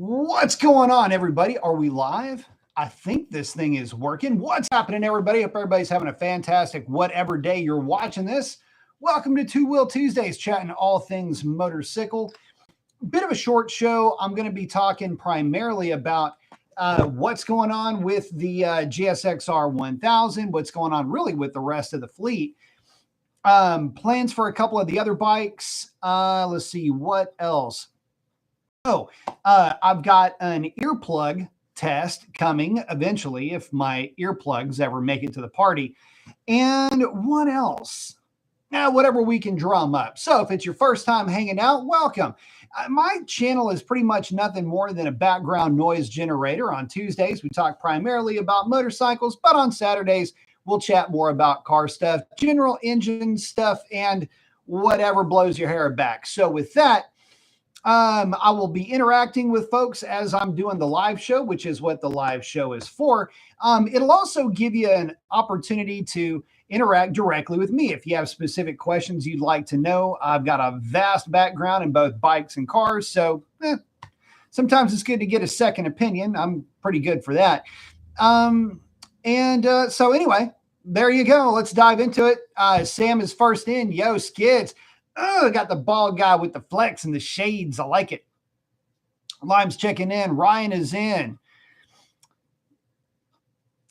What's going on, everybody? Are we live? I think this thing is working. What's happening, everybody? Hope everybody's having a fantastic whatever day you're watching this. Welcome to Two Wheel Tuesdays, chatting all things motorcycle. Bit of a short show. I'm going to be talking primarily about what's going on with the GSXR 1000, what's going on really with the rest of the fleet. Plans for a couple of the other bikes. Let's see, what else? I've got an earplug test coming eventually if my earplugs ever make it to the party. And what else? Whatever we can drum up. So if it's your first time hanging out, welcome. My channel is pretty much nothing more than a background noise generator. On Tuesdays, we talk primarily about motorcycles, but on Saturdays, we'll chat more about car stuff, general engine stuff, and whatever blows your hair back. So with that, I will be interacting with folks as I'm doing the live show, which is what the live show is for. It'll also give you an opportunity to interact directly with me. If you have specific questions you'd like to know, I've got a vast background in both bikes and cars. So sometimes it's good to get a second opinion. I'm pretty good for that. So anyway, there you go. Let's dive into it. Sam is first in. Yo, Skids. Oh, I got the bald guy with the flex and the shades. I like it. Lime's checking in. Ryan is in.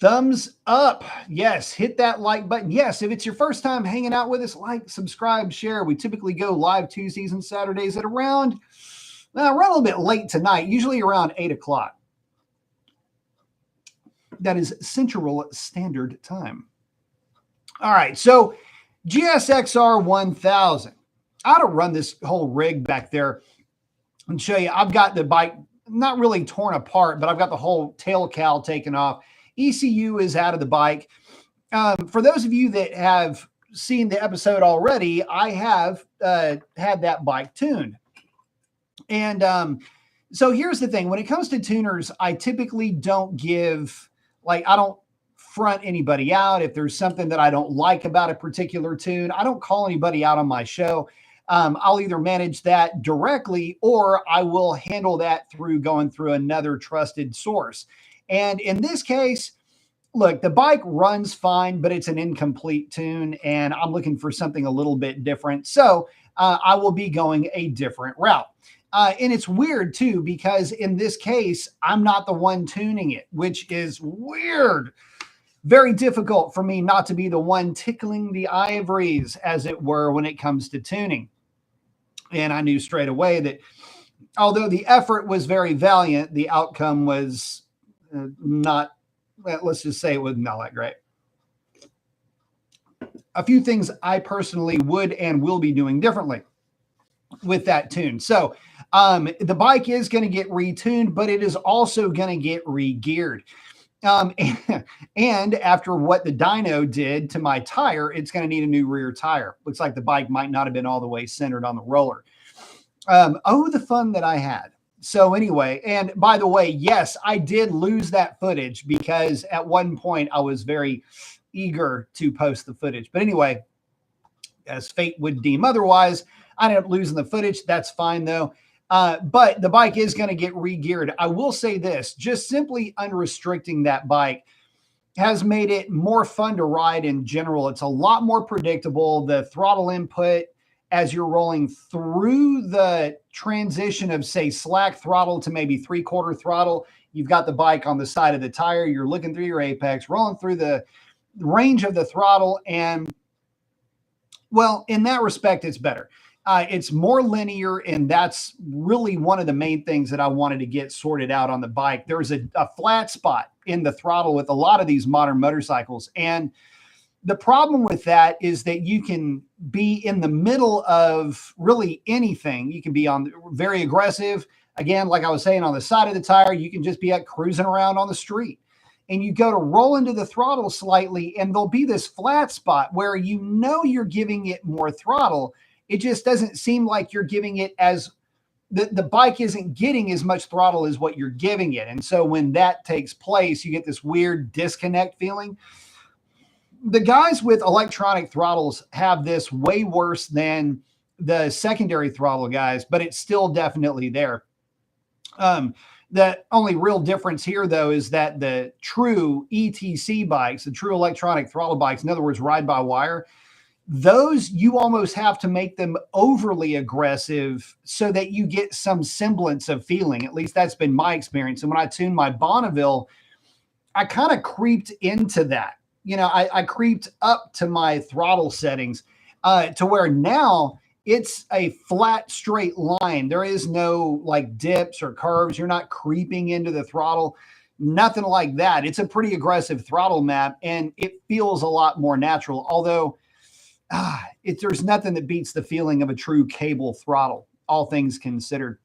Thumbs up. Yes, hit that like button. Yes, if it's your first time hanging out with us, like, subscribe, share. We typically go live Tuesdays and Saturdays at around a little bit late tonight, usually around 8 o'clock. That is Central Standard Time. All right, so GSXR 1000. I ought to run this whole rig back there and show you. I've got the bike not really torn apart, but I've got the whole tail cowl taken off. ECU is out of the bike. For those of you that have seen the episode already, I have had that bike tuned. And so here's the thing. When it comes to tuners, I typically don't give, I don't front anybody out. If there's something that I don't like about a particular tune, I don't call anybody out on my show. I'll either manage that directly or I will handle that through going through another trusted source. And in this case, look, the bike runs fine, but it's an incomplete tune and I'm looking for something a little bit different. So I will be going a different route. And it's weird too, because in this case, I'm not the one tuning it, which is weird. Very difficult for me not to be the one tickling the ivories, as it were, when it comes to tuning. And I knew straight away that although the effort was very valiant, the outcome was not, let's just say it was not that great. A few things I personally would and will be doing differently with that tune. So the bike is going to get retuned, but it is also going to get re-geared. And after what the dyno did to my tire, it's going to need a new rear tire. Looks like the bike might not have been all the way centered on the roller. The fun that I had. So anyway, and by the way, yes, I did lose that footage because at one point I was very eager to post the footage. But anyway, as fate would deem otherwise, I ended up losing the footage. That's fine though. But the bike is going to get re-geared. I will say this, just simply unrestricting that bike has made it more fun to ride in general. It's a lot more predictable. The throttle input as you're rolling through the transition of, say, slack throttle to maybe 3/4 throttle, you've got the bike on the side of the tire. You're looking through your apex, rolling through the range of the throttle. And, well, in that respect, it's better. It's more linear, and that's really one of the main things that I wanted to get sorted out on the bike. There's a flat spot in the throttle with a lot of these modern motorcycles. And the problem with that is that you can be in the middle of really anything. You can be on very aggressive. Again, like I was saying, on the side of the tire, you can just be cruising around on the street. And you go to roll into the throttle slightly, and there'll be this flat spot where you know you're giving it more throttle. It just doesn't seem like you're giving it as the bike isn't getting as much throttle as what you're giving it. And so when that takes place, you get this weird disconnect feeling. The guys with electronic throttles have this way worse than the secondary throttle guys, but it's still definitely there. The only real difference here, though, is that the true ETC bikes, the true electronic throttle bikes, in other words, ride by wire, those you almost have to make them overly aggressive so that you get some semblance of feeling. At least that's been my experience. And when I tuned my Bonneville, I kind of creeped into that. I creeped up to my throttle settings to where now it's a flat, straight line. There is no like dips or curves. You're not creeping into the throttle, nothing like that. It's a pretty aggressive throttle map, and it feels a lot more natural. Although there's nothing that beats the feeling of a true cable throttle, all things considered.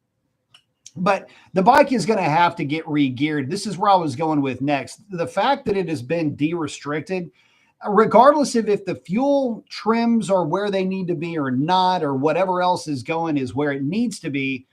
But the bike is going to have to get re-geared. This is where I was going with next. The fact that it has been de-restricted, regardless of if the fuel trims are where they need to be or not, or whatever else is going is where it needs to be,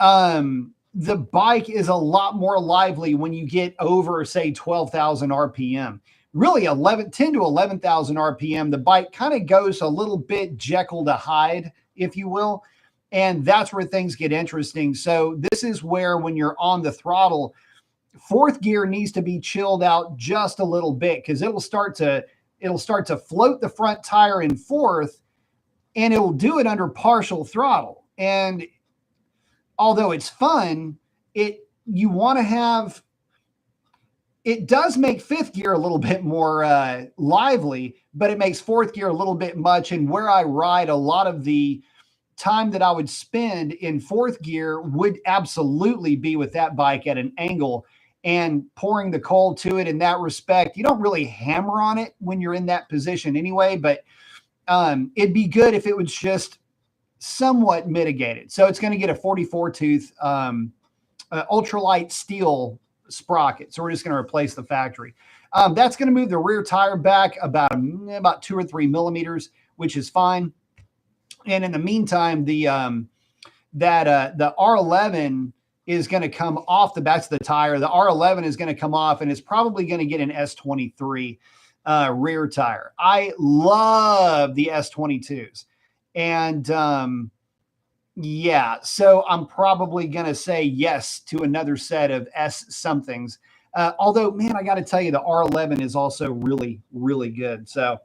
the bike is a lot more lively when you get over, say, 12,000 RPM. Really, 10 to 11,000 RPM, the bike kind of goes a little bit Jekyll to Hyde, if you will. And that's where things get interesting. So this is where, when you're on the throttle, fourth gear needs to be chilled out just a little bit, because it'll start to float the front tire in fourth, and it will do it under partial throttle. And although it's fun, it does make fifth gear a little bit more lively, but it makes fourth gear a little bit much. And where I ride, a lot of the time that I would spend in fourth gear would absolutely be with that bike at an angle and pouring the cold to it. In that respect, you don't really hammer on it when you're in that position anyway, but it'd be good if it was just somewhat mitigated. So it's going to get a 44 tooth ultralight steel sprocket. So we're just going to replace the factory. That's going to move the rear tire back about 2 or 3 millimeters, which is fine. And in the meantime, the R11 is going to come off that's the tire. The R11 is going to come off, and it's probably going to get an S23 rear tire. I love the S22s. And yeah, so I'm probably going to say yes to another set of S somethings. Although, man, I got to tell you, the R11 is also really, really good. So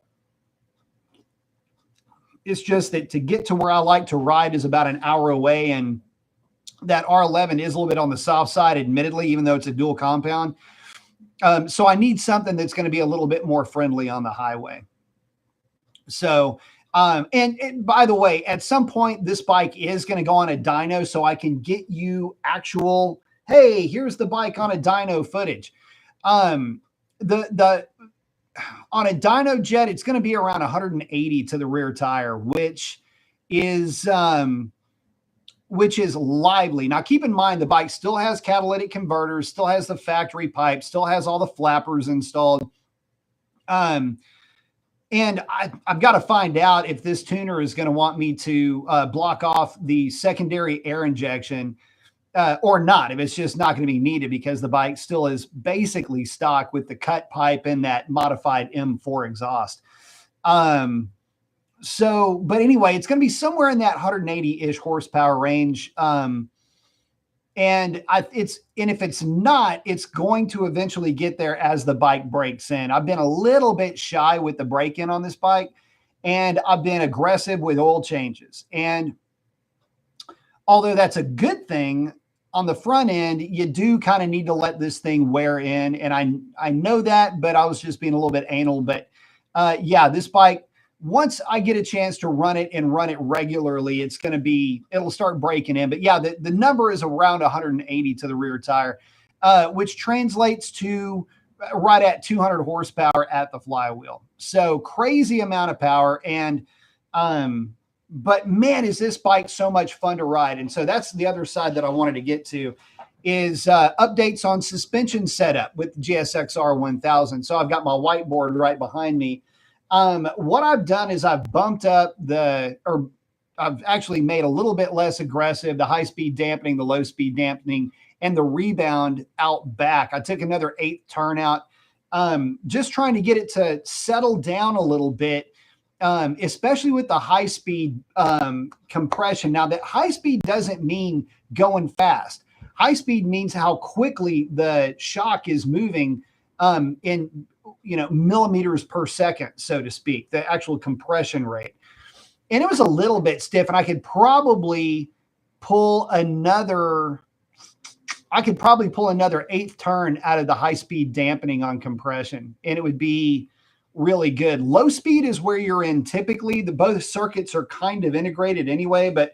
it's just that to get to where I like to ride is about an hour away, and that R11 is a little bit on the soft side, admittedly, even though it's a dual compound. So I need something that's going to be a little bit more friendly on the highway. So, and by the way, at some point, this bike is going to go on a dyno, so I can get you actual, hey, here's the bike on a dyno footage. On a dyno jet, it's going to be around 180 to the rear tire, which is lively. Now, keep in mind, the bike still has catalytic converters, still has the factory pipe, still has all the flappers installed. And I've got to find out if this tuner is going to want me to block off the secondary air injection or not, if it's just not going to be needed, because the bike still is basically stock with the cut pipe and that modified M4 exhaust. So, but anyway, it's going to be somewhere in that 180-ish horsepower range. And if it's not, it's going to eventually get there as the bike breaks in. I've been a little bit shy with the break-in on this bike, and I've been aggressive with oil changes. And although that's a good thing, on the front end, you do kind of need to let this thing wear in. And I know that, but I was just being a little bit anal. But yeah, this bike, once I get a chance to run it and run it regularly, it'll start breaking in. But yeah, the number is around 180 to the rear tire, which translates to right at 200 horsepower at the flywheel. So crazy amount of power. And, but man, is this bike so much fun to ride. And so that's the other side that I wanted to get to, is updates on suspension setup with the GSX-R 1000. So I've got my whiteboard right behind me. What I've done is I've bumped up I've actually made a little bit less aggressive, the high-speed dampening, the low-speed dampening, and the rebound out back. I took another 8th turn out, just trying to get it to settle down a little bit, especially with the high-speed compression. Now, that high speed doesn't mean going fast. High speed means how quickly the shock is moving in millimeters per second, so to speak, the actual compression rate. And it was a little bit stiff, and I could probably pull another 1/8 turn out of the high speed dampening on compression, and it would be really good. Low speed is where you're in typically. Both circuits are kind of integrated anyway, but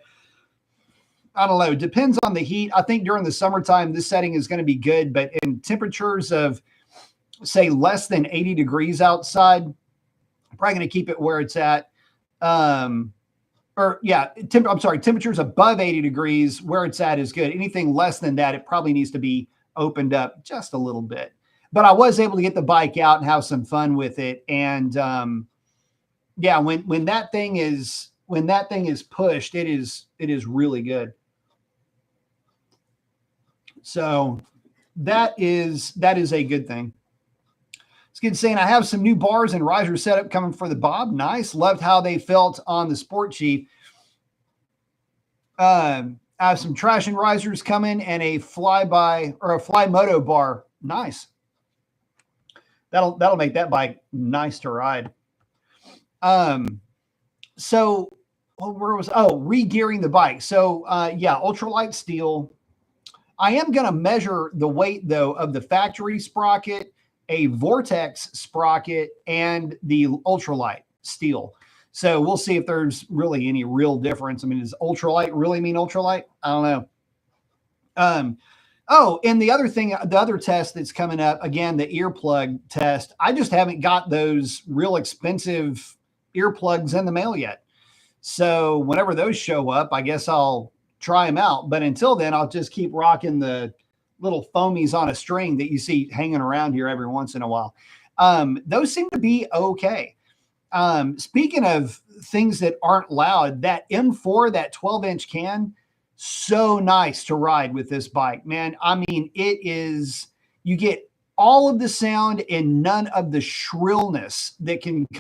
I don't know. It depends on the heat. I think during the summertime, this setting is going to be good, but in temperatures of, say, less than 80 degrees outside, I'm probably going to keep it where it's at. Temperatures above 80 degrees, where it's at is good. Anything less than that, it probably needs to be opened up just a little bit. But I was able to get the bike out and have some fun with it. And when that thing is pushed, it is really good. So that is a good thing. Skid saying, I have some new bars and riser setup coming for the Bob. Nice. Loved how they felt on the Sport Chief. I have some trash and risers coming and a Flymoto bar. Nice. That'll make that bike nice to ride. Re-gearing the bike. So ultralight steel. I am going to measure the weight though of the factory sprocket, a Vortex sprocket, and the ultralight steel. So we'll see if there's really any real difference. I mean, does ultralight really mean ultralight? I don't know. And the other test that's coming up, again, the earplug test. I just haven't got those real expensive earplugs in the mail yet. So whenever those show up, I guess I'll try them out. But until then, I'll just keep rocking the little foamies on a string that you see hanging around here every once in a while. Those seem to be okay. Speaking of things that aren't loud, that M4, that 12-inch can, so nice to ride with this bike, man. I mean, you get all of the sound and none of the shrillness that can come